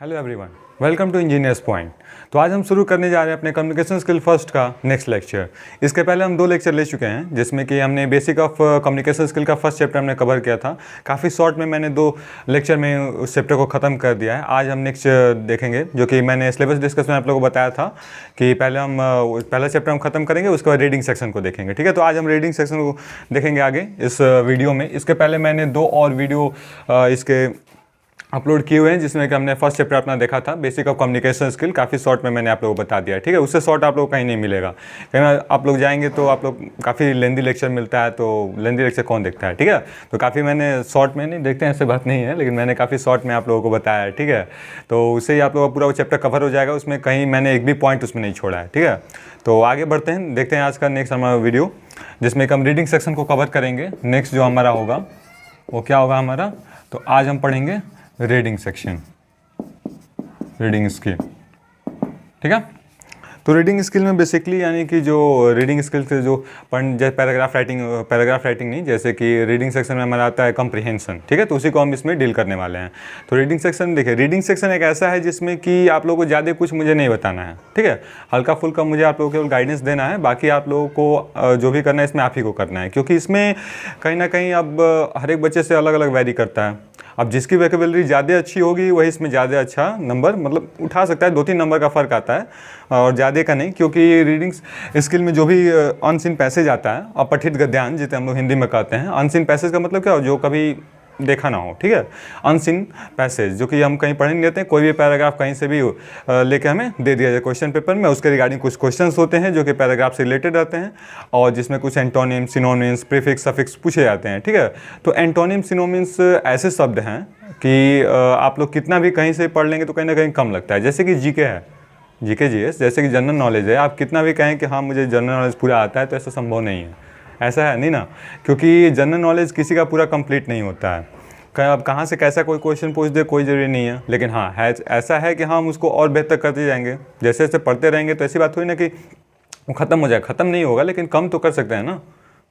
Hello everyone, welcome to engineers point. तो आज हम शुरू करने जा रहे हैं अपने कम्युनिकेशन स्किल फर्स्ट का नेक्स्ट लेक्चर। इसके पहले हम 2 लेक्चर ले चुके हैं, जिसमें कि हमने बेसिक ऑफ कम्युनिकेशन स्किल का फर्स्ट चैप्टर हमने कवर किया था। काफ़ी शॉर्ट में मैंने 2 लेक्चर में उस चैप्टर को ख़त्म कर दिया है। आज हम नेक्स्ट देखेंगे, जो कि मैंने सिलेबस डिस्कस में आप लोगों को बताया था कि पहला चैप्टर हम खत्म करेंगे, उसके बाद रीडिंग सेक्शन को देखेंगे। ठीक है, तो आज हम रीडिंग सेक्शन को देखेंगे आगे इस वीडियो में। इसके पहले मैंने 2 और वीडियो इसके अपलोड किए हुए हैं, जिसमें कि हमने फर्स्ट चैप्टर अपना देखा था, बेसिक ऑफ कम्युनिकेशन स्किल। काफ़ी शॉर्ट में मैंने आप लोगों को बता दिया है। ठीक है, उससे शॉर्ट आप लोग कहीं नहीं मिलेगा। कहीं आप लोग जाएंगे तो आप लोग काफ़ी लेंदी लेक्चर मिलता है, तो लेंदी लेक्चर कौन देखता है। ठीक है, तो काफ़ी मैंने शॉर्ट में नहीं देखते हैं, ऐसे बात नहीं है, लेकिन मैंने काफ़ी शॉर्ट में आप लोगों को बताया है। ठीक है, तो उससे ही आप लोगों का पूरा वो चैप्टर कवर हो जाएगा। उसमें कहीं मैंने एक भी पॉइंट उसमें नहीं छोड़ा है। ठीक है, तो आगे बढ़ते हैं, देखते हैं आज का नेक्स्ट हमारा वीडियो, जिसमें हम रीडिंग सेक्शन को कवर करेंगे। नेक्स्ट जो हमारा होगा वो क्या होगा हमारा, तो आज हम पढ़ेंगे रीडिंग सेक्शन, रीडिंग स्किल। ठीक है, तो रीडिंग स्किल में बेसिकली यानी कि जो रीडिंग स्किल से जो जैसे पैराग्राफ राइटिंग नहीं, जैसे कि रीडिंग सेक्शन में हमारा आता है कॉम्प्रिहेंशन। ठीक है, तो उसी को हम इसमें डील करने वाले हैं। तो रीडिंग सेक्शन देखिए, रीडिंग सेक्शन एक ऐसा है जिसमें कि आप लोगों को ज़्यादा कुछ मुझे नहीं बताना है। ठीक है, हल्का फुल्का मुझे आप लोगों को केवल गाइडेंस देना है, बाकी आप लोगों को जो भी करना है इसमें आप ही को करना है, क्योंकि इसमें कहीं ना कहीं अब हर एक बच्चे से अलग अलग वैरी करता है। अब जिसकी वोकैबुलरी ज़्यादा अच्छी होगी वही इसमें ज़्यादा अच्छा नंबर मतलब उठा सकता है। 2-3 नंबर का फ़र्क आता है और ज़्यादा का नहीं, क्योंकि रीडिंग स्किल में जो भी अनसीन पैसेज आता है, अपठित गद्यांश जिसे हम लोग हिंदी में कहते हैं। अनसीन पैसेज का मतलब क्या हो, जो कभी देखा ना हो। ठीक है, अनसीन पैसेज जो कि हम कहीं पढ़ नहीं लेते हैं। कोई भी पैराग्राफ कहीं से भी लेके हमें दे दिया जाए क्वेश्चन पेपर में, उसके रिगार्डिंग कुछ क्वेश्चंस होते हैं जो कि पैराग्राफ से रिलेटेड रहते हैं, और जिसमें कुछ एंटोनिम, सिनोनिम्स, प्रीफिक्स, सफिक्स पूछे जाते हैं। ठीक है, तो एंटोनिम, सिनोनिम्स ऐसे शब्द हैं कि आप लोग कितना भी कहीं से पढ़ लेंगे तो कहीं ना कहीं कम लगता है। जैसे कि जीके है, जीके जीएस, जैसे कि जनरल नॉलेज है। आप कितना भी कहें कि हाँ मुझे जनरल नॉलेज पूरा आता है, तो ऐसा संभव नहीं है। ऐसा है नहीं ना, क्योंकि जनरल नॉलेज किसी का पूरा कंप्लीट नहीं होता है। अब कहाँ से कैसा कोई क्वेश्चन पूछ दे कोई ज़रूरी नहीं है, लेकिन हाँ है ऐसा है कि हम उसको और बेहतर करते जाएंगे। जैसे जैसे पढ़ते रहेंगे तो ऐसी बात हुई ना कि वो ख़त्म हो जाए, ख़त्म नहीं होगा, लेकिन कम तो कर सकते हैं ना।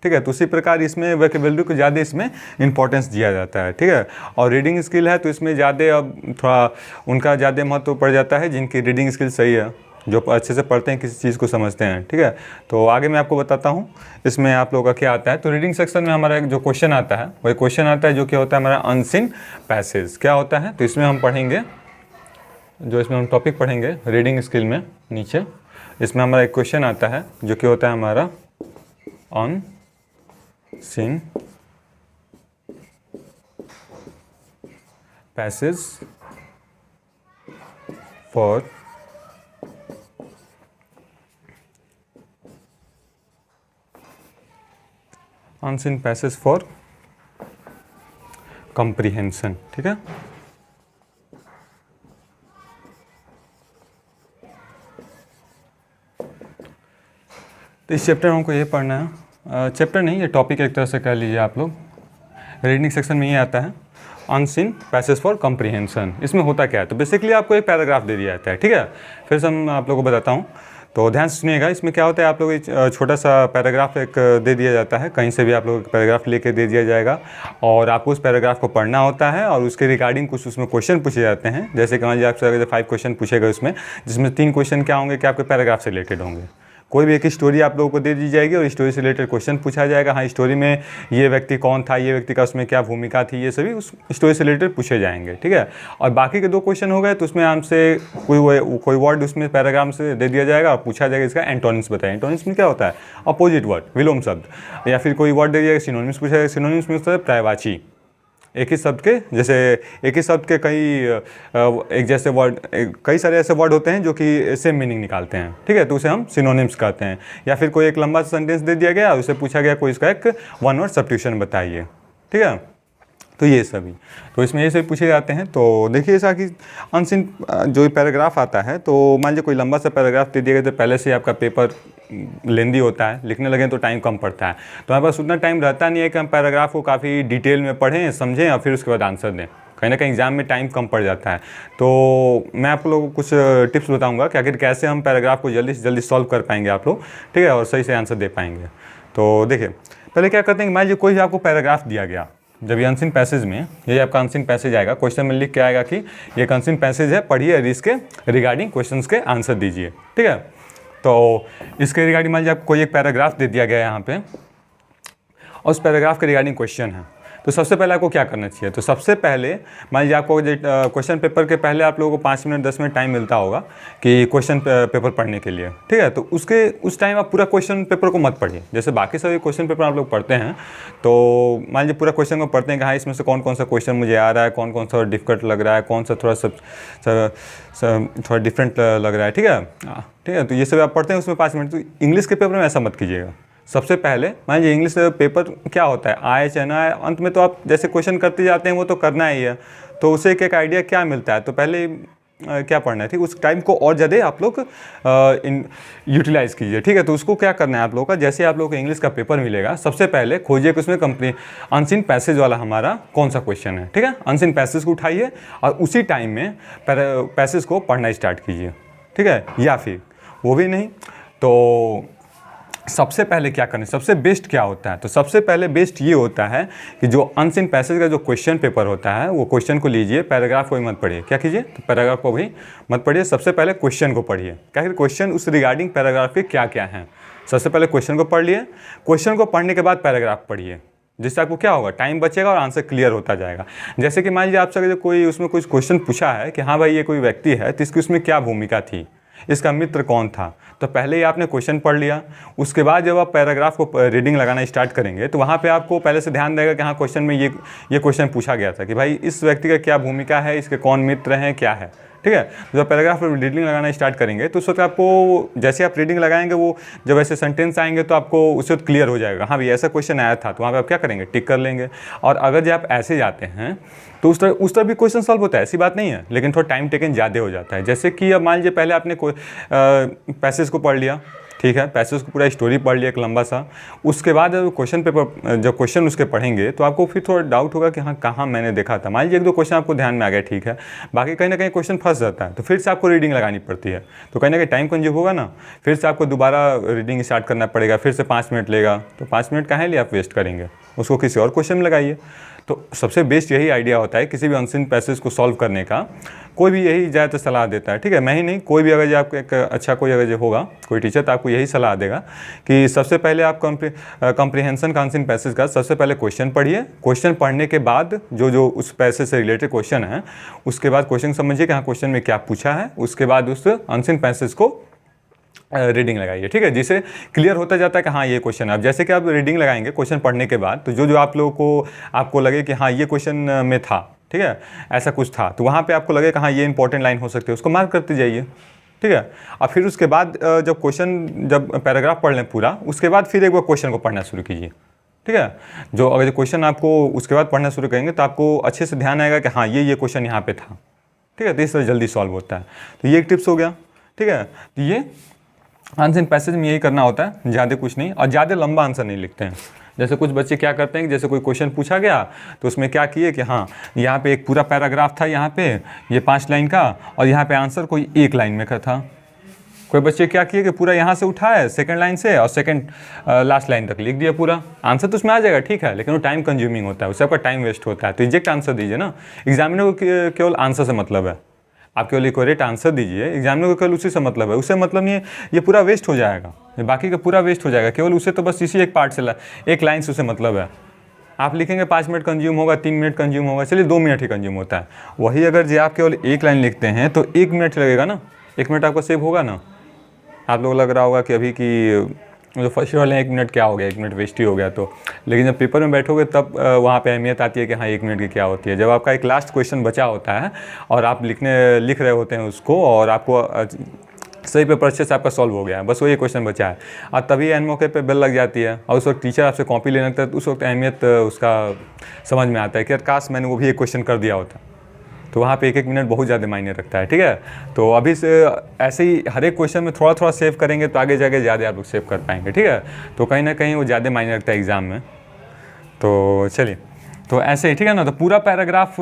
ठीक है, तो उसी प्रकार इसमें वोकैबुलरी को ज़्यादा इसमें इंपॉर्टेंस दिया जाता है। ठीक है, और रीडिंग स्किल है तो इसमें ज़्यादा अब थोड़ा उनका ज़्यादा महत्व पड़ जाता है, जिनकी रीडिंग स्किल सही है, जो अच्छे से पढ़ते हैं, किसी चीज़ को समझते हैं। ठीक है, तो आगे मैं आपको बताता हूँ इसमें आप लोगों का क्या आता है। तो रीडिंग सेक्शन में हमारा एक जो क्वेश्चन आता है वही क्वेश्चन आता है जो कि होता है हमारा अनसीन पैसेज। क्या होता है, तो इसमें हम पढ़ेंगे, जो इसमें हम टॉपिक पढ़ेंगे रीडिंग स्किल में नीचे, इसमें हमारा एक क्वेश्चन आता है जो कि होता है हमारा unseen passage for unseen passage for comprehension. ठीक है, तो इस चैप्टर में हमको ये पढ़ना है, चैप्टर नहीं ये टॉपिक एक तरह से कह लीजिए आप लोग। रीडिंग सेक्शन में ये आता है अनसीन पैसेज फॉर कॉम्प्रिहेंशन। इसमें होता क्या है, तो बेसिकली आपको एक पैराग्राफ दे दिया जाता है। ठीक है, फिर से हम आप लोगों को बताता हूँ, तो ध्यान से सुनिएगा। इसमें क्या होता है, आप लोग छोटा सा पैराग्राफ एक दे दिया जाता है, कहीं से भी आप लोग पैराग्राफ लेके दे दिया जाएगा, और आपको उस पैराग्राफ को पढ़ना होता है, और उसके रिगार्डिंग कुछ उसमें क्वेश्चन पूछे जाते हैं। जैसे कि मान लीजिए आपसे अगर 5 क्वेश्चन पूछे गए उसमें, जिसमें 3 क्वेश्चन क्या होंगे कि आपके पैराग्राफ से रिलेटेड होंगे। कोई भी एक स्टोरी आप लोगों को दे दी जाएगी और स्टोरी से रिलेटेड क्वेश्चन पूछा जाएगा। हाँ, स्टोरी में ये व्यक्ति कौन था, ये व्यक्ति का उसमें क्या भूमिका थी, ये सभी उस स्टोरी से रिलेटेड पूछे जाएंगे। ठीक है, और बाकी के 2 क्वेश्चन हो गए तो उसमें हमसे कोई वर्ड उसमें पैराग्राफ से दे दिया जाएगा और पूछा जाएगा इसका एंटोनिम्स बताएं। एंटोनिम्स में क्या होता है, अपोजिट वर्ड, विलोम शब्द, या फिर कोई वर्ड दे दिया सिनोनिम्स पूछा जाएगा। सिनोनिम्स में होता है पर्यायवाची, एक ही शब्द के, जैसे एक ही शब्द के कई एक जैसे वर्ड, कई सारे ऐसे वर्ड होते हैं जो कि सेम मीनिंग निकालते हैं। ठीक है, तो उसे हम सिनोनिम्स कहते हैं। या फिर कोई एक लंबा सेंटेंस दे दिया गया, उसे पूछा गया कोई इसका एक 1 वर्ड सब्स्टिट्यूशन बताइए। ठीक है, तो ये सभी, तो इसमें ये सभी पूछे जाते हैं। तो देखिए ऐसा कि अनसीन जो पैराग्राफ आता है, तो मान लीजिए कोई लंबा सा पैराग्राफ दे दिया गया, तो पहले से आपका पेपर लेंदी होता है, लिखने लगे तो टाइम कम पड़ता है, तो हमारे पास उतना टाइम रहता नहीं है कि हम पैराग्राफ को काफ़ी डिटेल में पढ़ें, समझें और फिर उसके बाद आंसर दें। कहीं ना कहीं एग्जाम में टाइम कम पड़ जाता है। तो मैं आप लोगों को कुछ टिप्स बताऊंगा कि आखिर कैसे हम पैराग्राफ को जल्दी से जल्दी सॉल्व कर पाएंगे आप लोग। ठीक है, और सही से आंसर दे पाएंगे। तो देखिए पहले क्या करते हैं कि मान लीजिए कोई भी आपको पैराग्राफ दिया गया, जब ये अनसीन पैसेज में, ये आपका अनसीन पैसेज आएगा, क्वेश्चन में लिख के आएगा कि ये अनसीन पैसेज है, पढ़िए और इसके रिगार्डिंग क्वेश्चंस के आंसर दीजिए। ठीक है, तो इसके रिगार्डिंग मान लीजिए आपको कोई एक पैराग्राफ दे दिया गया है यहाँ पे, और उस पैराग्राफ के रिगार्डिंग क्वेश्चन है, तो सबसे पहले आपको क्या करना चाहिए? तो सबसे पहले मान लीजिए आपको क्वेश्चन पेपर के पहले आप लोगों को 5 मिनट 10 मिनट टाइम मिलता होगा कि क्वेश्चन पेपर पढ़ने के लिए। ठीक है, तो उस टाइम आप पूरा क्वेश्चन पेपर को मत पढ़िए। जैसे बाकी सभी क्वेश्चन पेपर आप लोग पढ़ते हैं, तो मान लीजिए पूरा क्वेश्चन को पढ़ते हैं कि हाँ इसमें से कौन कौन सा क्वेश्चन मुझे आ रहा है, कौन कौन सा डिफिकल्ट लग रहा है, कौन सा थोड़ा डिफरेंट लग रहा है। ठीक है, तो ये सब आप पढ़ते हैं उसमें 5 मिनट। तो इंग्लिश के पेपर में ऐसा मत कीजिएगा। सबसे पहले मान लीजिए इंग्लिश पेपर क्या होता है, आए चाहे ना आए, अंत में तो आप जैसे क्वेश्चन करते जाते हैं वो तो करना ही है, तो उसे एक आइडिया क्या मिलता है, तो पहले क्या पढ़ना है। ठीक, उस टाइम को और ज़्यादा आप लोग यूटिलाइज़ कीजिए। ठीक है, तो उसको क्या करना है आप लोगों का, जैसे आप लोगों को इंग्लिश का पेपर मिलेगा, सबसे पहले खोजिए कि उसमें अनसीन पैसेज वाला हमारा कौन सा क्वेश्चन है। ठीक है, अनसीन पैसेज को उठाइए और उसी टाइम में पैसेज को पढ़ना स्टार्ट कीजिए। ठीक है, या फिर वो भी नहीं तो सबसे पहले क्या करना है, सबसे बेस्ट क्या होता है, तो सबसे पहले बेस्ट ये होता है कि जो अनसीन पैसेज का जो क्वेश्चन पेपर होता है वो क्वेश्चन को लीजिए, पैराग्राफ को भी मत पढ़िए। क्या कीजिए, तो पैराग्राफ को भी मत पढ़िए, सबसे पहले क्वेश्चन को पढ़िए। क्या क्वेश्चन उस रिगार्डिंग पैराग्राफ के क्या क्या हैं, सबसे पहले क्वेश्चन को पढ़ लिए, क्वेश्चन को पढ़ने के बाद पैराग्राफ पढ़िए, जिससे आपको क्या होगा, टाइम बचेगा और आंसर क्लियर होता जाएगा। जैसे कि मान लीजिए आपसे कोई उसमें कुछ क्वेश्चन पूछा है कि हाँ भाई ये कोई व्यक्ति है, तो इसकी उसमें क्या भूमिका थी, इसका मित्र कौन था, तो पहले ही आपने क्वेश्चन पढ़ लिया। उसके बाद जब आप पैराग्राफ को रीडिंग लगाना स्टार्ट करेंगे तो वहाँ पे आपको पहले से ध्यान देगा कि हाँ क्वेश्चन में ये क्वेश्चन पूछा गया था कि भाई इस व्यक्ति का क्या भूमिका है, इसके कौन मित्र हैं, क्या है। ठीक है, जब पैराग्राफ पर रीडिंग लगाना स्टार्ट करेंगे तो उस वक्त आपको जैसे आप रीडिंग लगाएंगे वो जब ऐसे सेंटेंस आएंगे तो आपको उस वक्त क्लियर हो जाएगा, हाँ भाई ऐसा क्वेश्चन आया था, तो वहाँ पे आप क्या करेंगे, टिक कर लेंगे। और अगर जब आप ऐसे जाते हैं तो उस तरह भी क्वेश्चन सॉल्व होता है, ऐसी बात नहीं है, लेकिन थोड़ा टाइम टेकन ज़्यादा हो जाता है। जैसे कि अब मान लीजिए पहले आपने कोई पैसेज को पढ़ लिया, ठीक है, पैसेज को पूरा स्टोरी पढ़ लिया एक लंबा सा, उसके बाद जब क्वेश्चन पेपर जब क्वेश्चन उसके पढ़ेंगे तो आपको फिर थोड़ा डाउट होगा कि हाँ कहाँ मैंने देखा था। मान लीजिए 1-2 क्वेश्चन आपको ध्यान में आ गया, ठीक है, बाकी कहीं ना कहीं क्वेश्चन फंस जाता है, तो फिर से आपको रीडिंग लगानी पड़ती है, तो कहीं ना कहीं टाइम कंज्यूम होगा ना, फिर से आपको दोबारा रीडिंग स्टार्ट करना पड़ेगा, फिर से 5 मिनट लेगा, तो 5 मिनट कहाँ लिए आप वेस्ट करेंगे, उसको किसी और क्वेश्चन में लगाइए। तो सबसे बेस्ट यही आइडिया होता है किसी भी अनसीन पैसेज को सॉल्व करने का, कोई भी यही ज़्यादातर सलाह देता है। ठीक है, मैं ही नहीं, कोई भी अगर जो आपको एक अच्छा कोई अगर जो होगा कोई टीचर, तो आपको यही सलाह देगा कि सबसे पहले आप कॉम्प्रिहेंशन का अनसीन पैसेज का सबसे पहले क्वेश्चन पढ़िए, क्वेश्चन पढ़ने के बाद जो उस पैसेज से रिलेटेड क्वेश्चन है उसके बाद क्वेश्चन समझिए कि हाँ क्वेश्चन में क्या पूछा है, उसके बाद उस अनसीन पैसेज को रीडिंग लगाइए। ठीक है, जिससे क्लियर होता जाता है कि हाँ ये क्वेश्चन है। अब जैसे कि आप रीडिंग लगाएंगे क्वेश्चन पढ़ने के बाद, तो जो आप लोगों को आपको लगे कि हाँ ये क्वेश्चन में था, ठीक है, ऐसा कुछ था, तो वहाँ पे आपको लगे कि हाँ ये इंपॉर्टेंट लाइन हो सकती है, उसको मार्क करते जाइए। ठीक है, और फिर उसके बाद जब पैराग्राफ पढ़ लें पूरा, उसके बाद फिर एक बार क्वेश्चन को पढ़ना शुरू कीजिए। ठीक है, अगर जो क्वेश्चन आपको उसके बाद पढ़ना शुरू करेंगे तो आपको अच्छे से ध्यान आएगा कि हाँ ये क्वेश्चन यहाँ पे था। ठीक है, तो इस तरह जल्दी सॉल्व होता है। तो ये एक टिप्स हो गया। ठीक है, तो ये आंसर पैसेज में यही करना होता है, ज़्यादा कुछ नहीं, और ज़्यादा लंबा आंसर नहीं लिखते हैं। जैसे कुछ बच्चे क्या करते हैं कि जैसे कोई क्वेश्चन पूछा गया तो उसमें क्या किए कि हाँ यहाँ पे एक पूरा पैराग्राफ था, यहाँ पे ये 5 लाइन का, और यहाँ पे आंसर कोई 1 लाइन में का था। कोई बच्चे क्या किए कि पूरा यहाँ से उठाया सेकंड लाइन से और सेकंड लास्ट लाइन तक लिख दिया पूरा, आंसर तो उसमें आ जाएगा, ठीक है, लेकिन वो टाइम कंज्यूमिंग होता है, उससे आपका टाइम वेस्ट होता है। तो एग्जैक्ट आंसर दीजिए ना, एग्जामिनर को केवल आंसर से मतलब है, आप केवल इक्वेट आंसर दीजिए, एग्जामिनर को केवल उसी से मतलब है, उससे मतलब नहीं है ये पूरा वेस्ट हो जाएगा, ये बाकी का पूरा वेस्ट हो जाएगा, केवल उसे तो बस इसी एक पार्ट से 1 लाइन से उसे मतलब है। आप लिखेंगे 5 मिनट कंज्यूम होगा, 3 मिनट कंज्यूम होगा, चलिए 2 मिनट ही कंज्यूम होता है। वही अगर जो आप केवल 1 लाइन लिखते हैं तो 1 मिनट लगेगा ना, 1 मिनट आपका सेव होगा ना। आप लोग लग रहा होगा कि अभी की जो फर्स्ट वाले 1 मिनट क्या हो गया, 1 मिनट वेस्ट ही हो गया, तो लेकिन जब पेपर में बैठोगे तब वहाँ पे अहमियत आती है कि हाँ 1 मिनट की क्या होती है। जब आपका एक लास्ट क्वेश्चन बचा होता है और आप लिख रहे होते हैं उसको, और आपको सही पेपर अच्छे से आपका सॉल्व हो गया है, बस वही क्वेश्चन बचा है, और तभी एन मौके पे बेल लग जाती है और उस वक्त टीचर आपसे कॉपी लेने लगता है, तो उस वक्त अहमियत उसका समझ में आता है कि यार काश मैंने वो भी एक क्वेश्चन कर दिया होता। तो वहाँ पे 1-1 मिनट बहुत ज़्यादा मायने रखता है। ठीक है, तो अभी से ऐसे ही हर एक क्वेश्चन में थोड़ा थोड़ा सेव करेंगे तो आगे जाके ज़्यादा आप लोग सेव कर पाएंगे। ठीक है, तो कहीं ना कहीं वो ज़्यादा मायने रखता है एग्ज़ाम में। तो चलिए, तो ऐसे ही, ठीक है ना। तो पूरा पैराग्राफ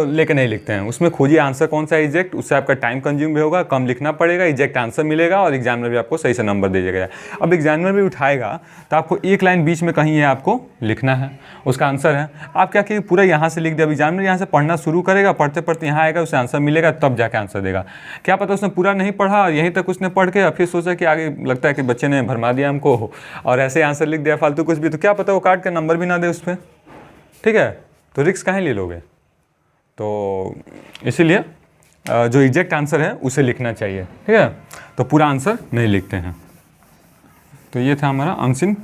लेके नहीं लिखते हैं, उसमें खोजिए आंसर कौन सा एग्जैक्ट, उससे आपका टाइम कंज्यूम भी होगा, कम लिखना पड़ेगा, एग्जैक्ट आंसर मिलेगा और एग्जामिनर भी आपको सही से नंबर दे देगा। अब एग्जामिनर भी उठाएगा तो आपको एक लाइन बीच में कहीं ये आपको लिखना है, उसका आंसर है। आप क्या किए, पूरा यहाँ से लिख दिया। अब एग्जामिनर यहाँ से पढ़ना शुरू करेगा, पढ़ते पढ़ते यहाँ आएगा, उसे आंसर मिलेगा, तब जाके आंसर देगा। क्या पता उसने पूरा नहीं पढ़ा, यहीं तक उसने पढ़ के फिर सोचा कि आगे लगता है कि बच्चे ने भरमा दिया हमको और ऐसे आंसर लिख दिया फालतू कुछ भी, तो क्या पता वो काट के नंबर भी ना दे उस पर, ठीक है। तो रिस्क काहे ले लोगे। तो इसीलिए जो एग्जैक्ट आंसर है उसे लिखना चाहिए, ठीक है। तो पूरा आंसर नहीं लिखते हैं। तो ये था हमारा अनसीन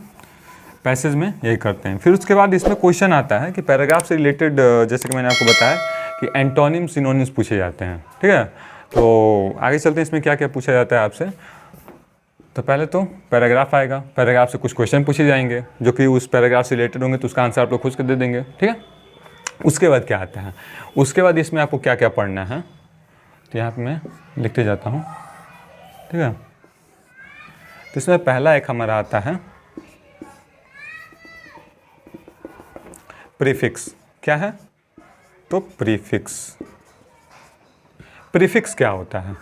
पैसेज में यही करते हैं। फिर उसके बाद इसमें क्वेश्चन आता है कि पैराग्राफ से रिलेटेड, जैसे कि मैंने आपको बताया कि एंटोनिम सिनोनिम्स पूछे जाते हैं, ठीक है। तो आगे चलते हैं, इसमें क्या क्या पूछा जाता है आपसे। तो पहले तो पैराग्राफ आएगा, पैराग्राफ से कुछ क्वेश्चन पूछे जाएंगे जो कि उस पैराग्राफ से रिलेटेड होंगे, तो उसका आंसर आप लोग खुद के दे देंगे, ठीक है। उसके बाद क्या आता है, उसके बाद इसमें आपको क्या क्या पढ़ना है, तो यहाँ पे मैं लिखते जाता हूँ, ठीक है। तो इसमें पहला एक हमारा आता है प्रीफिक्स। क्या है, तो प्रीफिक्स। प्रीफिक्स क्या होता है,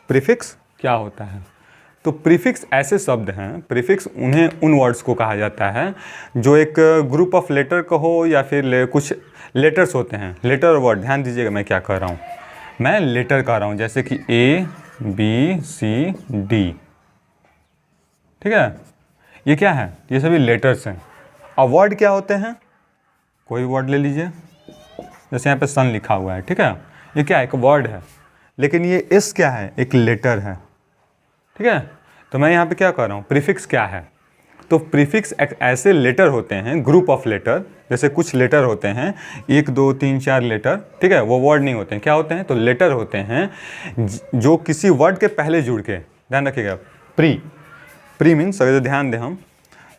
प्रीफिक्स क्या होता है। तो प्रीफिक्स ऐसे शब्द हैं, प्रीफिक्स उन वर्ड्स को कहा जाता है जो एक ग्रुप ऑफ लेटर कहो या फिर कुछ लेटर्स होते हैं। लेटर और वर्ड, ध्यान दीजिएगा मैं क्या कह रहा हूँ, मैं लेटर कह रहा हूँ, जैसे कि A B C D, ठीक है। ये क्या है, ये सभी लेटर्स हैं। अब वर्ड क्या होते हैं, कोई वर्ड ले लीजिए, जैसे यहाँ पे सन लिखा हुआ है, ठीक है। ये क्या है, एक वर्ड है, लेकिन ये S क्या है, एक लेटर है, ठीक है। तो मैं यहाँ पे क्या कर रहा हूँ, प्रीफिक्स क्या है, तो प्रीफिक्स एक ऐसे लेटर होते हैं, ग्रुप ऑफ लेटर, जैसे कुछ लेटर होते हैं 1 2 3 4 लेटर, ठीक है। वो वर्ड नहीं होते हैं, क्या होते हैं, तो लेटर होते हैं जो किसी वर्ड के पहले जुड़ के, ध्यान रखिएगा। प्री मीन्स, अगर ध्यान दें हम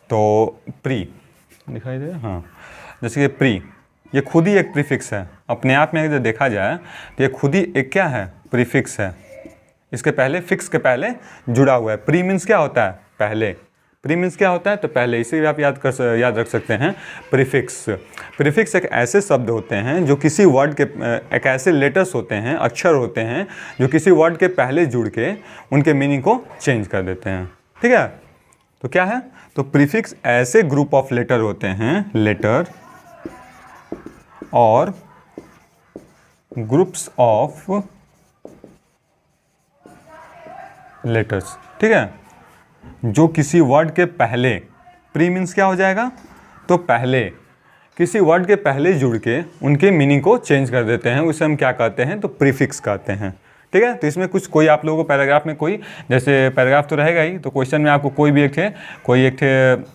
तो प्री दिखाई दे, हाँ, जैसे कि प्री, ये खुद ही एक प्रीफिक्स है अपने आप में। अगर देखा जाए तो ये खुद ही एक क्या है, प्रीफिक्स है। इसके पहले, फिक्स के पहले जुड़ा हुआ है। प्री मीन्स क्या होता है, पहले। प्री मीन्स क्या होता है, तो पहले। इसे भी आप याद रख सकते हैं, प्रीफिक्स। प्रीफिक्स एक ऐसे शब्द होते हैं जो किसी वर्ड के, एक ऐसे लेटर्स होते हैं, अक्षर होते हैं जो किसी वर्ड के पहले जुड़ के उनके मीनिंग को चेंज कर देते हैं, ठीक है। तो क्या है, तो प्रीफिक्स ऐसे ग्रुप ऑफ लेटर होते हैं, लेटर और ग्रुप्स ऑफ लेटर्स, ठीक है, जो किसी वर्ड के पहले, प्री मीन्स क्या हो जाएगा, तो पहले, किसी वर्ड के पहले जुड़ के उनके मीनिंग को चेंज कर देते हैं, उसे हम क्या कहते हैं, तो प्रीफिक्स कहते हैं, ठीक है। तो इसमें कुछ, कोई आप लोगों को पैराग्राफ में कोई, जैसे पैराग्राफ तो रहेगा ही, तो क्वेश्चन में आपको कोई एक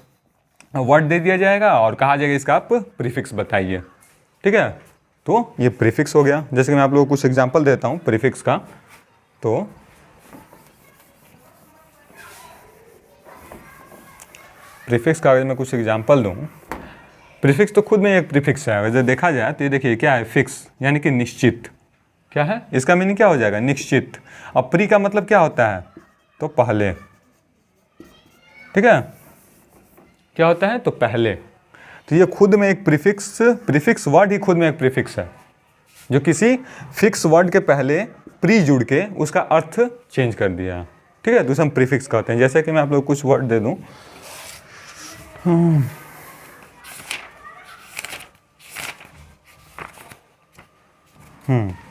वर्ड दे दिया जाएगा और कहा जाएगा इसका आप प्रीफिक्स बताइए, ठीक है। तो ये प्रीफिक्स हो गया। जैसे कि मैं आप लोगों को कुछ एग्जांपल देता हूँ प्रीफिक्स का। तो प्रीफिक्स का अगर मैं कुछ एग्जांपल दूँ, प्रीफिक्स तो खुद में एक प्रीफिक्स है। अगर देखा जाए तो ये देखिए क्या है, फिक्स यानी कि निश्चित। क्या है, इसका मीनिंग क्या हो जाएगा, निश्चित। अब प्री का मतलब क्या होता है, तो पहले, ठीक है। क्या होता है, तो पहले। तो ये खुद में एक प्रीफिक्स वर्ड ही खुद में एक प्रीफिक्स है जो किसी फिक्स वर्ड के पहले प्री जुड़ के उसका अर्थ चेंज कर दिया, ठीक है। तो उसे हम प्रीफिक्स कहते हैं। जैसे कि मैं आप लोग कुछ वर्ड दे दूं,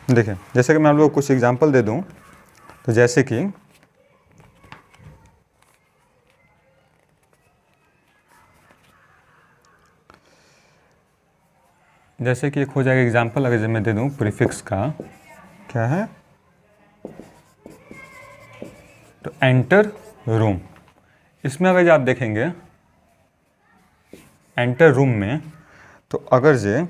देखिए, जैसे कि मैं आप लोग को कुछ एग्जांपल दे दूं, तो जैसे कि एक हो जाएगा एग्जांपल, अगर मैं दे दूं प्रीफिक्स का, क्या है, तो एंटर रूम। इसमें अगर आप देखेंगे एंटर रूम में, तो अगर जे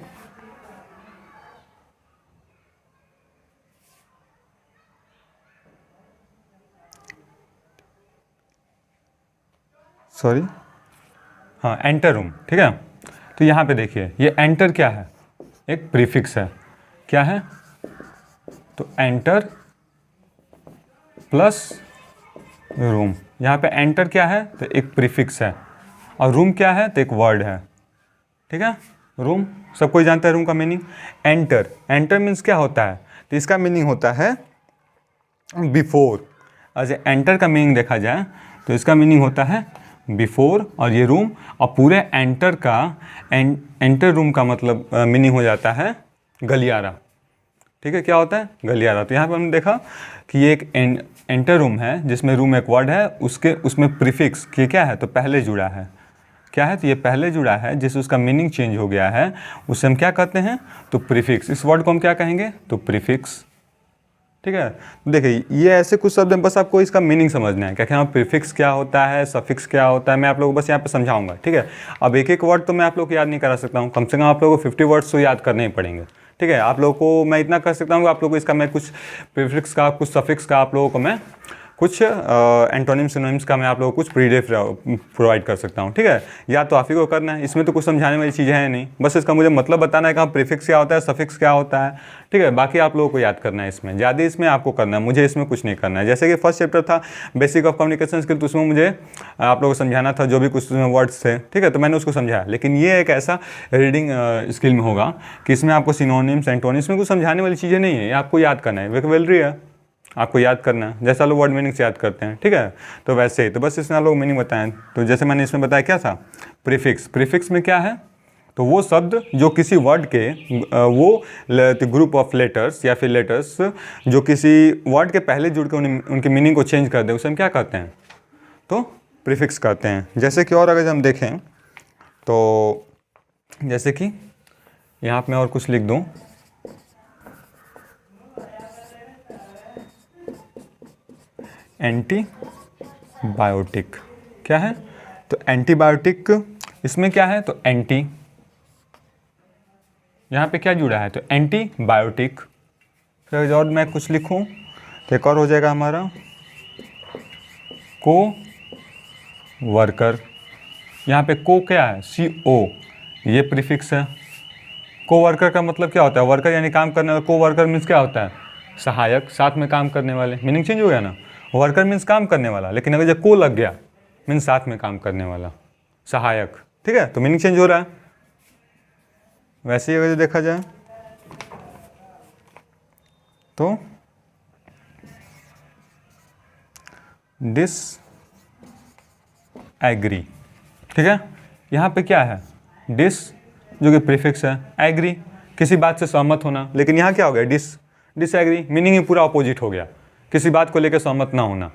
सॉरी, हाँ, एंटर रूम, ठीक है। तो यहाँ पे देखिए, ये एंटर क्या है, एक प्रीफिक्स है। क्या है, तो एंटर प्लस रूम। यहाँ पे एंटर क्या है, तो एक प्रीफिक्स है, और रूम क्या है, तो एक वर्ड है, ठीक है। रूम, सब कोई जानता है रूम का मीनिंग। एंटर, एंटर मीन्स क्या होता है, तो इसका मीनिंग होता है बिफोर। अच्छा, एंटर का मीनिंग देखा जाए तो इसका मीनिंग होता है बिफोर, और ये रूम, और पूरे एंटर का एंटर रूम का मतलब मीनिंग हो जाता है गलियारा। ठीक है, क्या होता है गलियारा। तो यहाँ पर हमने देखा कि ये एक एंटर रूम है जिसमें रूम एक वर्ड है, उसमें प्रीफिक्स कि क्या है, तो पहले जुड़ा है। क्या है, तो ये पहले जुड़ा है, जिससे उसका मीनिंग चेंज हो गया है, उसे हम क्या कहते हैं, तो प्रीफिक्स। इस वर्ड को हम क्या कहेंगे, तो प्रीफिक्स। ठीक है, देखिए ये ऐसे कुछ शब्द हैं, बस आपको इसका मीनिंग समझना है। क्या क्या प्रीफिक्स क्या होता है, सफिक्स क्या होता है, मैं आप लोगों को बस यहाँ पे समझाऊंगा। ठीक है, अब एक एक वर्ड तो मैं आप लोगों को याद नहीं करा सकता हूँ, कम से कम आप लोगों को 50 वर्ड्स तो याद करने ही पड़ेंगे। ठीक है, आप लोगों को मैं इतना कर सकता हूँ कि आप लोगों को इसका मैं कुछ प्रीफिक्स का, कुछ सफिक्स का आप लोगों को मैं कुछ एंटोनिम्स सिनोनिम्स का मैं आप लोगों को कुछ पीडीएफ प्रोवाइड कर सकता हूँ। ठीक है, या तो आप ही को करना है, इसमें तो कुछ समझाने वाली चीज़ें हैं नहीं, बस इसका मुझे मतलब बताना है कि हाँ प्रीफिक्स क्या होता है, सफिक्स क्या होता है। ठीक है, बाकी आप लोगों को याद करना है, इसमें ज़्यादा इसमें आपको करना है, मुझे इसमें कुछ नहीं करना है। जैसे कि फर्स्ट चैप्टर था बेसिक ऑफ कम्युनिकेशन स्किल, तो उसमें मुझे आप लोगों को समझाना था जो भी कुछ उसमें वर्ड्स थे। ठीक है, तो मैंने उसको समझाया, लेकिन ये एक ऐसा रीडिंग स्किल में होगा कि इसमें आपको सिनोनिम्स एंटोनिम्स में कुछ समझाने वाली चीज़ें नहीं है, ये आपको याद करना है। वोकैब्युलरी है, आपको याद करना है, जैसा लोग वर्ड मीनिंग से याद करते हैं। ठीक है, तो वैसे ही, तो बस इसमें आप लोग मीनिंग बताएं। तो जैसे मैंने इसमें बताया क्या था, प्रीफिक्स। प्रीफिक्स में क्या है, तो वो शब्द जो किसी वर्ड के वो ग्रुप ऑफ लेटर्स या फिर लेटर्स जो किसी वर्ड के पहले जुड़ के उनकी मीनिंग को चेंज कर दे, उसे हम क्या कहते हैं, तो प्रीफिक्स कहते हैं। जैसे कि और अगर हम देखें तो जैसे कि यहाँ पे मैं और कुछ लिख दूँ, एंटीबायोटिक। क्या है, तो एंटीबायोटिक, इसमें क्या है, तो एंटी, यहाँ पे क्या जुड़ा है, तो एंटीबायोटिक। फिर और मैं कुछ लिखूँ तो एक और हो जाएगा हमारा को वर्कर। यहाँ पे को क्या है, CO, ये प्रीफिक्स है। को वर्कर का मतलब क्या होता है, वर्कर यानी काम करने वाला। को वर्कर मीन्स क्या होता है, सहायक, साथ में काम करने वाले। मीनिंग चेंज हो गया ना, वर्कर मीन्स काम करने वाला, लेकिन अगर जब को लग गया मीन्स साथ में काम करने वाला, सहायक। ठीक है, तो मीनिंग चेंज हो रहा है। वैसे ही अगर देखा जाए तो डिस एग्री। ठीक है, यहाँ पे क्या है, डिस जो कि प्रीफिक्स है, एग्री किसी बात से सहमत होना, लेकिन यहाँ क्या हो गया, डिसएग्री, मीनिंग ही पूरा अपोजिट हो गया, किसी बात को लेकर सहमत ना होना।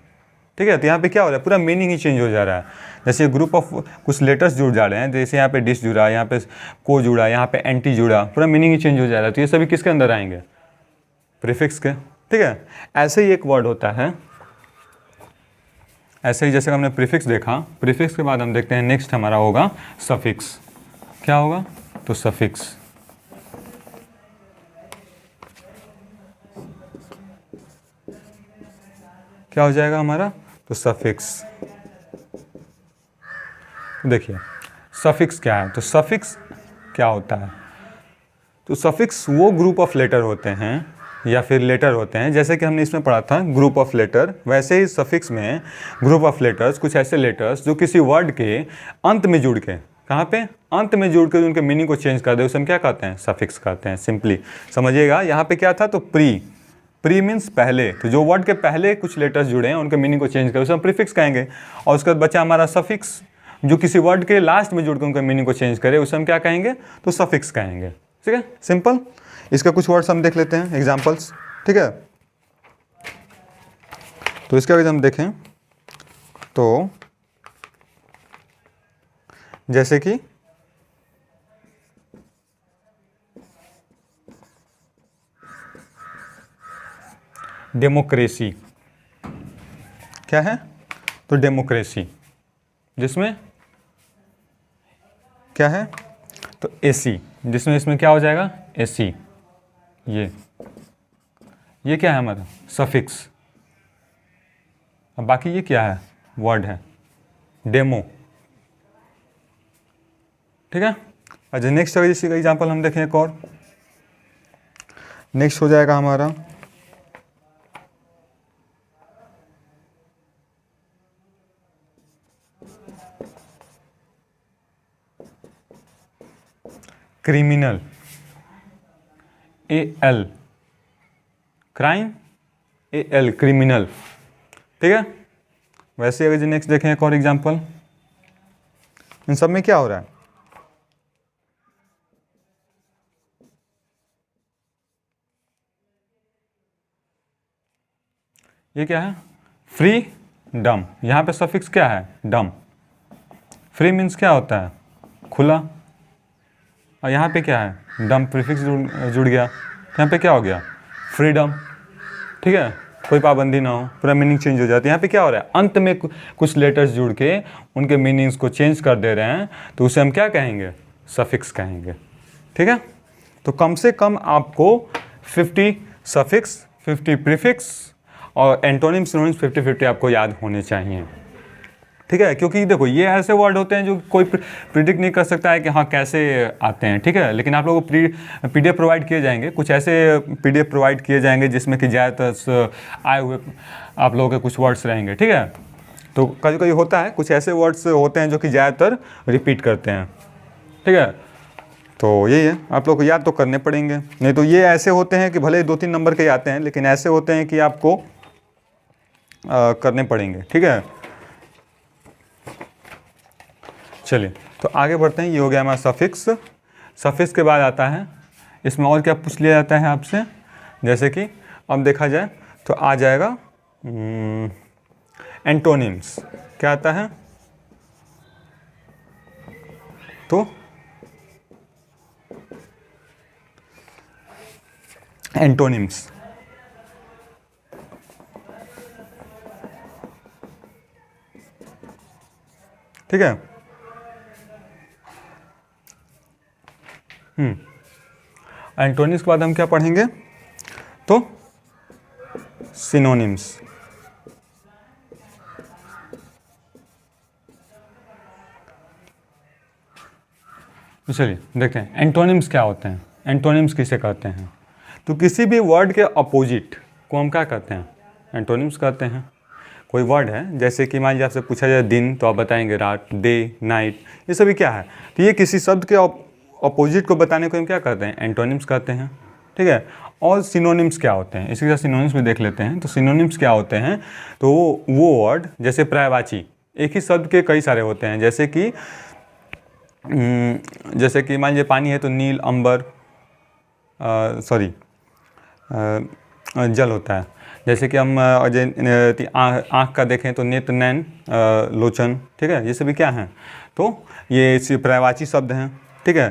ठीक है, तो यहाँ पे क्या हो रहा है, पूरा मीनिंग ही चेंज हो जा रहा है। जैसे ग्रुप ऑफ कुछ लेटर्स जुड़ जा रहे हैं, जैसे यहाँ पे डिस जुड़ा, यहाँ पे को जुड़ा, यहाँ पे एंटी जुड़ा, पूरा मीनिंग ही चेंज हो जा रहा है। तो ये सभी किसके अंदर आएंगे, प्रीफिक्स के। ठीक है, ऐसे ही एक वर्ड होता है, ऐसे ही जैसे हमने प्रीफिक्स देखा, प्रीफिक्स के बाद हम देखते हैं नेक्स्ट हमारा होगा सफिक्स। क्या होगा, तो सफिक्स। क्या हो जाएगा हमारा, तो सफिक्स। देखिए सफिक्स क्या है, तो सफिक्स क्या होता है, तो सफिक्स वो ग्रुप ऑफ लेटर होते हैं या फिर लेटर होते हैं, जैसे कि हमने इसमें पढ़ा था ग्रुप ऑफ लेटर, वैसे ही सफिक्स में ग्रुप ऑफ लेटर्स, कुछ ऐसे लेटर्स जो किसी वर्ड के अंत में जुड़ के, कहाँ पे, अंत में जुड़ के उनके मीनिंग को चेंज कर दे, उसे हम क्या कहते हैं, सफिक्स कहते हैं। सिंपली समझिएगा, यहाँ पे क्या था, तो प्री मीन्स पहले, तो जो वर्ड के पहले कुछ लेटर्स जुड़े हैं उनके मीनिंग को चेंज करें, उसे हम प्रीफिक्स कहेंगे। और उसके बाद बचा हमारा सफिक्स, जो किसी वर्ड के लास्ट में जुड़ के उनके मीनिंग को चेंज करे, उसे हम क्या कहेंगे, तो सफिक्स कहेंगे। ठीक है, सिंपल। इसका कुछ वर्ड्स हम देख लेते हैं, एग्जाम्पल्स। ठीक है, तो इसका अगर हम देखें तो जैसे कि डेमोक्रेसी। क्या है, तो डेमोक्रेसी, जिसमें क्या है, तो AC, जिसमें इसमें क्या हो जाएगा, AC। ये क्या है हमारा, सफिक्स। अब बाकी ये क्या है, वर्ड है, डेमो। ठीक है, अच्छा नेक्स्ट अगर इसी का एग्जाम्पल हम देखें एक और, नेक्स्ट हो जाएगा हमारा criminal, AL, crime, AL, criminal, ठीक है। वैसे अगर नेक्स्ट देखें एक और एग्जांपल, इन सब में क्या हो रहा है, ये क्या है, फ्री डम, यहाँ पे सफिक्स क्या है, डम। फ्री मीन्स क्या होता है, खुला, और यहाँ पे क्या है, डम प्रीफिक्स जुड़ गया, यहाँ पे क्या हो गया, फ्रीडम, ठीक है, कोई पाबंदी ना हो, पूरा मीनिंग चेंज हो जाती है। यहाँ पे क्या हो रहा है, अंत में कुछ लेटर्स जुड़ के उनके मीनिंग्स को चेंज कर दे रहे हैं, तो उसे हम क्या कहेंगे, सफिक्स कहेंगे, ठीक है। तो कम से कम आपको 50 सफिक्स, 50 प्रीफिक्स और एंटोनिम सिनोनिम्स 50-50 आपको याद होने चाहिए, ठीक है। क्योंकि देखो ये ऐसे वर्ड होते हैं जो कोई प्रिडिक्ट नहीं कर सकता है कि हाँ कैसे आते हैं, ठीक है। लेकिन आप लोगों को PDF प्रोवाइड किए जाएंगे, कुछ ऐसे PDF प्रोवाइड किए जाएंगे जिसमें कि ज़्यादातर आए हुए आप लोगों के कुछ वर्ड्स रहेंगे, ठीक है। तो कभी कभी होता है कुछ ऐसे वर्ड्स होते हैं जो कि ज़्यादातर रिपीट करते हैं, ठीक है। तो यही है, आप लोग को याद तो करने पड़ेंगे, नहीं तो ये ऐसे होते हैं कि भले 2-3 नंबर के आते हैं, लेकिन ऐसे होते हैं कि आपको करने पड़ेंगे, ठीक है। चलिए तो आगे बढ़ते हैं, ये हो गया हमारा सफिक्स। सफिक्स के बाद आता है, इसमें और क्या पूछ लिया जाता है आपसे, जैसे कि अब देखा जाए तो आ जाएगा एंटोनिम्स, क्या आता है, तो एंटोनिम्स, ठीक है। एंटोनिम्स के बाद हम क्या पढ़ेंगे, तो सिनोनिम्स, तो चलिए देखते हैं एंटोनिम्स क्या होते हैं। एंटोनिम्स किसे कहते हैं, तो किसी भी वर्ड के अपोजिट को हम क्या कहते हैं, एंटोनिम्स कहते हैं। कोई वर्ड है, जैसे कि मान लीजिए आपसे पूछा जाए दिन, तो आप बताएंगे रात, डे, नाइट, ये सभी क्या है, तो ये किसी शब्द के अपोजिट को बताने को हम क्या कहते हैं, एंटोनिम्स कहते हैं, ठीक है। और सिनोनिम्स क्या होते हैं, इसके साथ सिनोनिम्स भी देख लेते हैं। तो सिनोनिम्स क्या होते हैं, तो वो वर्ड जैसे पर्यायवाची, एक ही शब्द के कई सारे होते हैं, जैसे कि मान लीजिए पानी है तो नील, अंबर, जल होता है। जैसे कि हम आँख का देखें तो नेत्र, नैन, लोचन, ठीक है, ये सभी क्या हैं, तो ये पर्यायवाची शब्द हैं, ठीक है।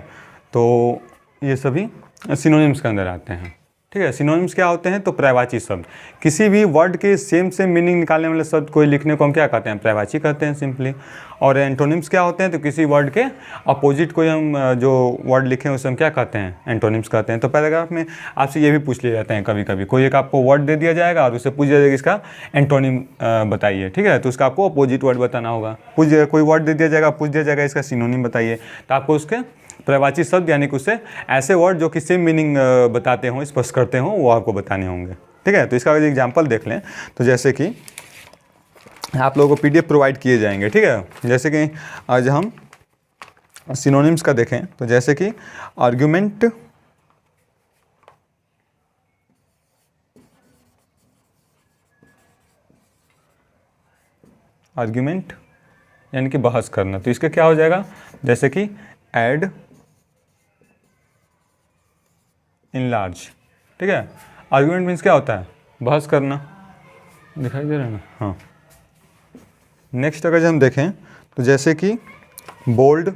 तो ये सभी सिनोनिम्स के अंदर आते हैं, ठीक है। सिनोनिम्स क्या होते हैं, तो पर्यायवाची शब्द, किसी भी वर्ड के सेम मीनिंग निकालने वाले शब्द को लिखने को हम क्या कहते हैं, पर्यायवाची कहते हैं सिंपली। और एंटोनिम्स क्या होते हैं, तो किसी वर्ड के अपोजिट को हम जो वर्ड लिखें उसे हम क्या कहते हैं, एंटोनिम्स कहते हैं। तो पैराग्राफ में आपसे ये भी पूछ लिए जाते हैं, कभी कभी कोई एक आपको वर्ड दे दिया जाएगा और उससे पूछ दिया जाएगा इसका एंटोनिम बताइए, ठीक है। तो उसका आपको अपोजिट वर्ड बताना होगा। कोई वर्ड दे दिया जाएगा, पूछ दिया जाएगा इसका सिनोनिम बताइए, तो आपको उसके पर्यायवाची शब्द यानी कि उससे ऐसे वर्ड जो कि सेम मीनिंग बताते हों, स्पष्ट करते हों, वो आपको बताने होंगे, ठीक है। तो इसका अगर एग्जांपल देख लें, तो जैसे कि आप लोगों को PDF प्रोवाइड किए जाएंगे, ठीक है। जैसे कि आज हम सिनोनिम्स का देखें, तो जैसे कि आर्गुमेंट, आर्गुमेंट यानी कि बहस करना, तो इसका क्या हो जाएगा, जैसे कि ऐड, इनलार्ज, ठीक है। आर्गुमेंट मीन्स क्या होता है, बहस करना, दिखाई दे रहा है ना, हाँ। नेक्स्ट अगर हम देखें तो जैसे कि बोल्ड,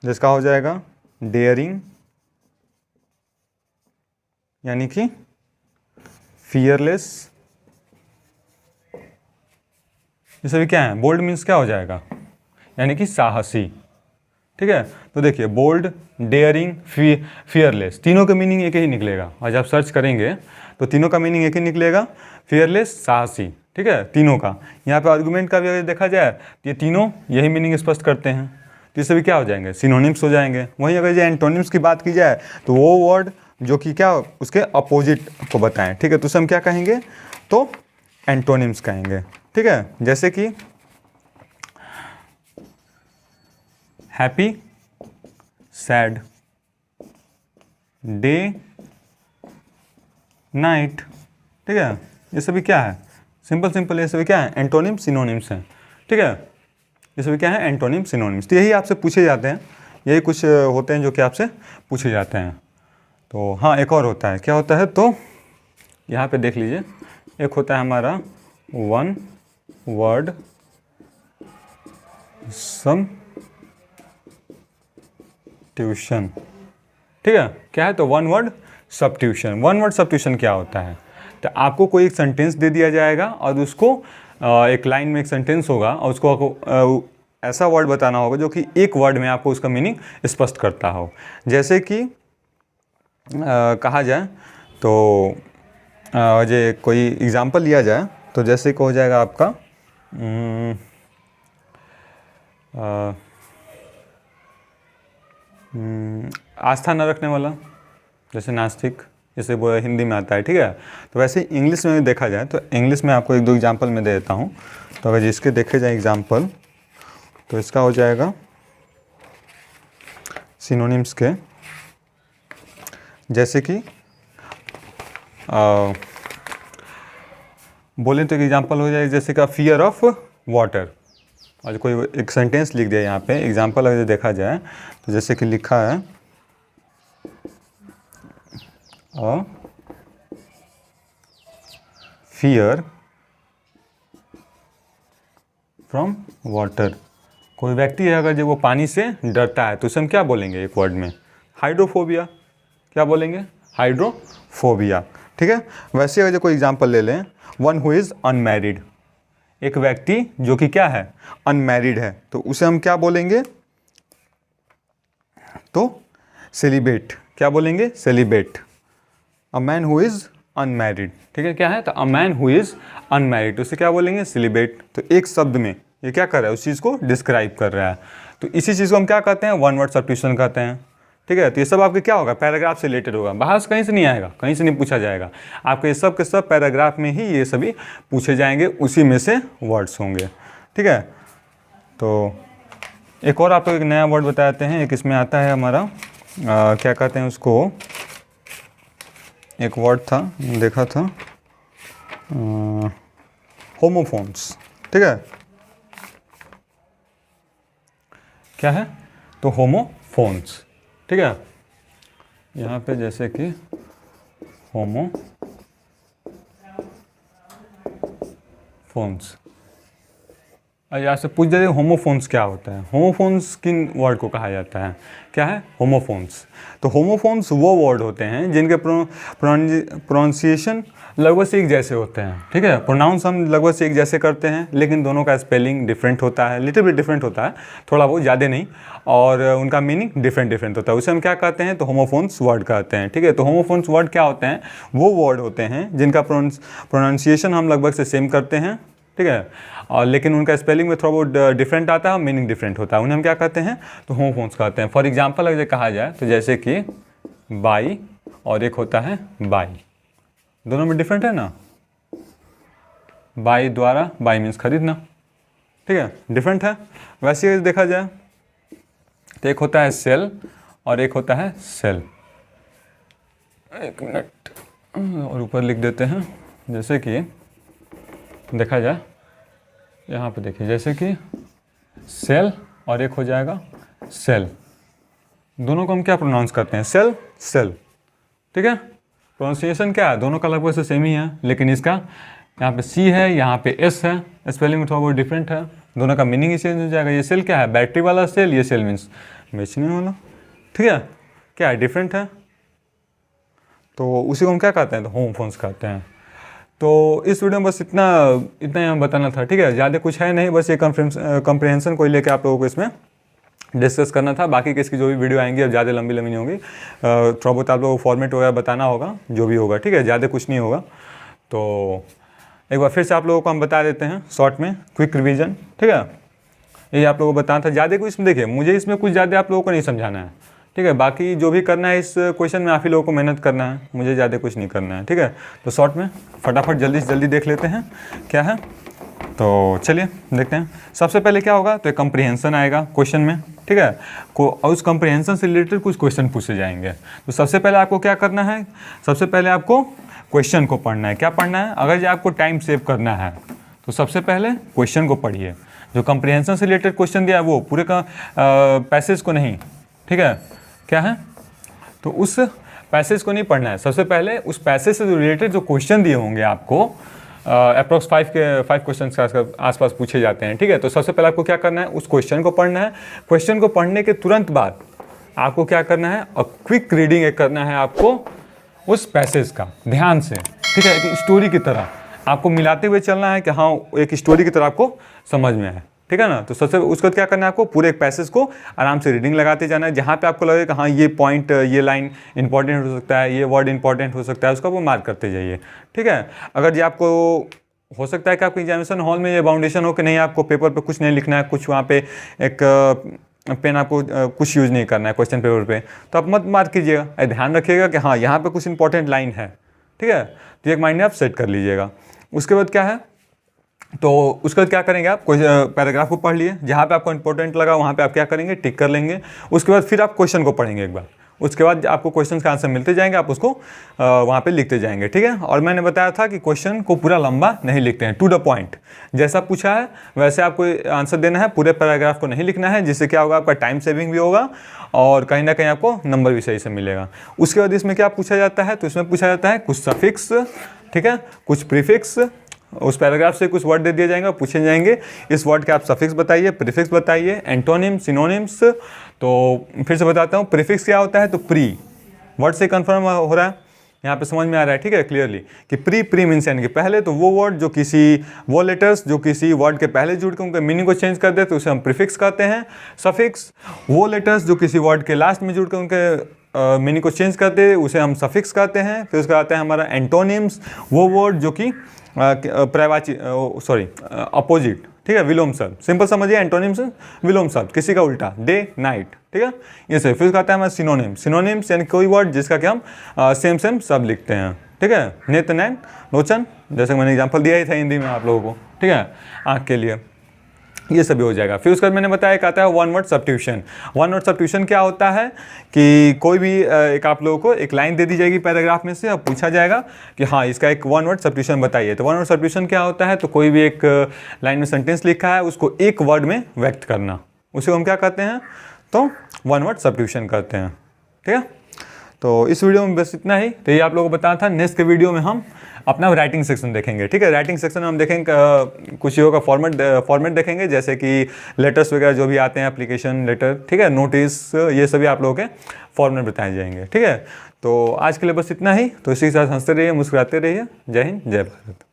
जिसका हो जाएगा डेयरिंग यानी कि फियरलेस, ये सभी क्या है, बोल्ड मीन्स क्या हो जाएगा, यानी कि साहसी, ठीक है। तो देखिए बोल्ड, डेयरिंग, फियरलेस, तीनों का मीनिंग एक ही निकलेगा। और जब सर्च करेंगे तो तीनों का मीनिंग एक ही निकलेगा, फियरलेस, साहसी, ठीक है, तीनों का। यहाँ पे आर्गुमेंट का भी अगर देखा जाए तो ये तीनों यही मीनिंग स्पष्ट करते हैं, तो ये सभी क्या हो जाएंगे, सिनोनिम्स हो जाएंगे। वहीं अगर ये एंटोनिम्स की बात की जाए तो वो वर्ड जो कि क्या उसके अपोजिट को बताएं, ठीक है, तो उसे हम क्या कहेंगे, तो एंटोनिम्स कहेंगे, ठीक है। जैसे कि हैप्पी, सैड, डे, नाइट। ठीक है, ये सभी क्या है, सिंपल ये सभी क्या है, एंटोनिम सिनोनिम्स हैं। ठीक है, ये सभी क्या है, एंटोनिम सिनोनिम्स। तो यही आपसे पूछे जाते हैं, यही कुछ होते हैं जो कि आपसे पूछे जाते हैं। तो हाँ, एक और होता है, क्या होता है, तो यहाँ पे देख लीजिए, एक होता है हमारा वन वर्ड सब्स्टिट्यूशन। ठीक है, क्या है, तो one word substitution. One word substitution क्या होता है, तो आपको कोई एक सेंटेंस दे दिया जाएगा और उसको एक लाइन में एक सेंटेंस होगा और उसको आपको ऐसा वर्ड बताना होगा जो कि एक वर्ड में आपको उसका मीनिंग स्पष्ट करता हो। जैसे कि कहा जाए तो जो कोई एग्जांपल लिया जाए तो जैसे को हो जाएगा आपका आस्था न रखने वाला, जैसे नास्तिक, जैसे वो हिंदी में आता है। ठीक है, तो वैसे इंग्लिश में भी देखा जाए तो इंग्लिश में आपको एक दो एग्जांपल मैं दे देता हूँ। तो अगर जिसके देखे जाए एग्जांपल, तो इसका हो जाएगा सिनोनिम्स के, जैसे कि बोलें तो एक एग्जांपल हो जाए जैसे कि फियर ऑफ वाटर। और कोई एक सेंटेंस लिख दिया यहाँ पे, एग्जांपल अगर देखा जाए तो जैसे कि लिखा है फियर फ्रॉम वाटर। कोई व्यक्ति है अगर जब वो पानी से डरता है तो उसे हम क्या बोलेंगे एक वर्ड में, हाइड्रोफोबिया। क्या बोलेंगे, हाइड्रोफोबिया। ठीक है, वैसे अगर कोई एग्जांपल ले लें, वन हु इज़ अनमैरिड, एक व्यक्ति जो कि क्या है, अनमैरिड है, तो उसे हम क्या बोलेंगे, तो सेलिब्रेट। क्या बोलेंगे, celebrate. A man who is unmarried. ठीक है, क्या है, तो a man who is unmarried, उसे क्या बोलेंगे, सेलिब्रेट। तो एक शब्द में ये क्या कर रहा है, उस चीज़ को डिस्क्राइब कर रहा है। तो इसी चीज़ को हम क्या कहते हैं, वन वर्ड सब्स्टिट्यूशन कहते हैं। ठीक है, तो ये सब आपके क्या होगा, पैराग्राफ से रिलेटेड होगा, बाहर से कहीं से नहीं आएगा, कहीं से नहीं पूछा जाएगा। आपके ये सब के सब पैराग्राफ में ही ये सभी पूछे जाएंगे, उसी में से वर्ड्स होंगे। ठीक है, तो एक और आपको एक नया वर्ड बताते हैं। एक इसमें आता है हमारा क्या कहते हैं उसको, एक वर्ड था देखा था, होमोफोन्स। ठीक है, क्या है, तो होमोफोन्स। ठीक है, यहाँ पे जैसे कि होमोफोन्स, यहाँ से पूछ जाते होमोफोन्स क्या होता है। होमोफोन्स किन वर्ड को कहा जाता है, क्या है, होमोफोन्स। तो होमोफोन्स वो वर्ड होते हैं जिनके प्रोनाउंसिएशन लगभग से एक जैसे होते हैं। ठीक है, प्रोनाउंस हम लगभग से एक जैसे करते हैं, लेकिन दोनों का स्पेलिंग डिफरेंट होता है, लिटिल बिट डिफरेंट होता है, थोड़ा बहुत, ज़्यादा नहीं, और उनका मीनिंग डिफरेंट होता है। उसे हम क्या कहते हैं, तो होमोफोन्स वर्ड कहते हैं। ठीक है, तो होमोफोन्स वर्ड क्या होते हैं, वो वर्ड होते हैं जिनका प्रोनाउंसिएशन हम लगभग से सेम करते हैं। ठीक है, और लेकिन उनका स्पेलिंग में थोड़ा बहुत डिफरेंट आता है और मीनिंग डिफरेंट होता है, उन्हें हम क्या कहते हैं, तो होमोफोन्स कहते हैं। फॉर एग्जांपल अगर कहा जाए तो जैसे कि बाई और एक होता है बाई, दोनों में डिफरेंट है ना। बाई द्वारा, बाई मीन्स खरीदना। ठीक है, डिफरेंट है। वैसे ही देखा जाए तो एक होता है सेल और एक होता है सेल। एक मिनट और ऊपर लिख देते हैं, जैसे कि देखा जाए यहाँ पे देखिए, जैसे कि सेल और एक हो जाएगा सेल, दोनों को हम क्या प्रोनाउंस करते हैं, सेल सेल। ठीक है, प्रोनाउंसिएशन क्या है, दोनों का लगभग से सेम ही है, लेकिन इसका यहाँ पे सी है, यहाँ पे एस है, स्पेलिंग में थोड़ा बहुत डिफरेंट है, दोनों का मीनिंग ही चेंज हो जाएगा। ये सेल क्या है, बैटरी वाला सेल, ये सेल मीन्स बेचने वाला। ठीक है, क्या है, डिफरेंट है, तो उसी को हम क्या कहते हैं, तो होमोफोन्स कहते हैं। तो इस वीडियो में बस इतना ही बताना था। ठीक है, ज़्यादा कुछ है नहीं, बस ये कंप्रहेंशन को लेकर आप लोगों को इसमें डिस्कस करना था। बाकी किसकी जो भी वीडियो आएंगी अब ज़्यादा लंबी नहीं होंगी, थोड़ा बहुत आप लोगों को फॉर्मेट वगैरह बताना होगा, जो भी होगा। ठीक है, ज़्यादा कुछ नहीं होगा। तो एक बार फिर से आप लोगों को हम बता देते हैं शॉर्ट में, क्विक रिवीजन। ठीक है, ये आप लोगों को बताना था। ज़्यादा कुछ देखिए, मुझे इसमें कुछ ज़्यादा आप लोगों को नहीं समझाना है। ठीक है, बाकी जो भी करना है इस क्वेश्चन में आप ही लोगों को मेहनत करना है, मुझे ज़्यादा कुछ नहीं करना है। ठीक है, तो शॉर्ट में फटाफट जल्दी से जल्दी देख लेते हैं क्या है। तो चलिए देखते हैं। सबसे पहले क्या होगा, तो एक कंप्रीहेंशन आएगा क्वेश्चन में। ठीक है, और उस कॉम्प्रिहेंशन से रिलेटेड कुछ क्वेश्चन पूछे जाएंगे। तो सबसे पहले आपको क्या करना है, सबसे पहले आपको क्वेश्चन को पढ़ना है। क्या पढ़ना है, अगर आपको टाइम सेव करना है तो सबसे पहले क्वेश्चन को पढ़िए। जो कॉम्प्रिहेंशन से रिलेटेड क्वेश्चन दिया है वो पूरे का पैसेज को नहीं, ठीक है, क्या है, तो उस पैसेज को नहीं पढ़ना है। सबसे पहले उस पैसेज से रिलेटेड जो क्वेश्चन दिए होंगे आपको, अप्रॉक्स 5 क्वेश्चन के आसपास पूछे जाते हैं, ठीक है। तो सबसे पहले आपको क्या करना है, उस क्वेश्चन को पढ़ना है। क्वेश्चन को पढ़ने के तुरंत बाद आपको क्या करना है, और क्विक रीडिंग एक करना है आपको उस पैसेज का ध्यान से, ठीक है। एक स्टोरी की तरह आपको मिलाते हुए चलना है कि हाँ एक स्टोरी की तरह आपको समझ में आए, ठीक है ना। तो सबसे उसके बाद क्या करना है, आपको पूरे एक पैसेज को आराम से रीडिंग लगाते जाना है। जहाँ पे आपको लगे कि हाँ ये पॉइंट, ये लाइन इंपॉर्टेंट हो सकता है, ये वर्ड इंपॉर्टेंट हो सकता है, उसको वो मार्क करते जाइए, ठीक है। अगर ये आपको हो सकता है कि आपको एग्जामिनेशन हॉल में ये बाउंडेशन हो कि नहीं आपको पेपर पे कुछ नहीं लिखना है, कुछ वहाँ पे एक पेन आपको कुछ यूज़ नहीं करना है क्वेश्चन पेपर पे, तो आप मत मार्क कीजिएगा। ध्यान रखिएगा कि हाँ यहाँ पे कुछ इंपॉर्टेंट लाइन है, ठीक है। तो एक माइंड में आप सेट कर लीजिएगा। उसके बाद क्या है, तो उसके बाद क्या करेंगे, आप कोई पैराग्राफ को पढ़ लिए, जहाँ पे आपको इंपॉर्टेंट लगा वहाँ पे आप क्या करेंगे, टिक कर लेंगे। उसके बाद फिर आप क्वेश्चन को पढ़ेंगे एक बार। उसके बाद आपको क्वेश्चन का आंसर मिलते जाएंगे, आप उसको वहाँ पे लिखते जाएंगे, ठीक है। और मैंने बताया था कि क्वेश्चन को पूरा लंबा नहीं लिखते हैं, टू द पॉइंट, जैसा पूछा है वैसे आपको आंसर देना है, पूरे पैराग्राफ को नहीं लिखना है, जिससे क्या होगा, आपका टाइम सेविंग भी होगा और कहीं ना कहीं आपको नंबर भी सही से मिलेगा। उसके बाद इसमें क्या पूछा जाता है, तो इसमें पूछा जाता है कुछ सफिक्स, ठीक है, कुछ प्रीफिक्स। उस पैराग्राफ से कुछ वर्ड दे दिए जाएंगे और पूछे जाएंगे इस वर्ड के आप सफिक्स बताइए, प्रीफिक्स बताइए, एंटोनिम, सिनोनिम्स। तो फिर से बताता हूँ, प्रीफिक्स क्या होता है, तो प्री वर्ड से कंफर्म हो रहा है, यहाँ पे समझ में आ रहा है, ठीक है, क्लियरली कि प्री मीन्स यानी कि पहले, तो वो वर्ड जो किसी, वो लेटर्स जो किसी वर्ड के पहले जुड़ के उनके मीनिंग को चेंज कर दे तो उसे हम प्रीफिक्स कहते हैं। सफिक्स वो लेटर्स जो किसी वर्ड के लास्ट में जुड़ के उनके मीनिंग को चेंज करते हैं उसे हम सफिक्स कहते हैं। फिर उसका आता है हमारा एंटोनिम्स, वो वर्ड जो कि पर्यायवाची, अपोजिट, ठीक है, विलोम शब्द, सिंपल समझिए, एंटोनिम्स विलोम शब्द, किसी का उल्टा, डे नाइट, ठीक है, ये से। फिर आता है हमारा सिनोनिम्स यानी कोई वर्ड जिसका कि हम सेम शब्द लिखते हैं, ठीक है, नेत्र, नैन, लोचन, जैसे मैंने एग्जांपल दिया ही था हिंदी में आप लोगों को, ठीक है, आँख के लिए, ये सभी हो जाएगा। फिर उसके बाद मैंने बताया एक आता है one word substitution. One word substitution क्या होता है कि कोई भी एक आप लोगों को एक लाइन दे दी जाएगी पैराग्राफ में से और पूछा जाएगा कि हाँ इसका एक वन वर्ड सब्स्टिट्यूशन बताइए। तो वन वर्ड सब्स्टिट्यूशन क्या होता है, तो कोई भी एक लाइन में सेंटेंस लिखा है उसको एक वर्ड में व्यक्त करना, उसे हम क्या कहते हैं, तो वन वर्ड सब्स्टिट्यूशन कहते हैं, ठीक है। तो इस वीडियो में बस इतना ही। तो ये आप लोगों को बताना था। नेक्स्ट के वीडियो में हम अपना राइटिंग सेक्शन देखेंगे, ठीक है। राइटिंग सेक्शन में हम देखेंगे कुछ चीज़ों का फॉर्मेट देखेंगे, जैसे कि लेटर्स वगैरह जो भी आते हैं, एप्लीकेशन लेटर, ठीक है, नोटिस, ये सभी आप लोगों के फॉर्मेट बताए जाएंगे, ठीक है। तो आज के लिए बस इतना ही। तो इसी के साथ हंसते रहिए, मुस्कुराते रहिए। जय हिंद, जय भारत।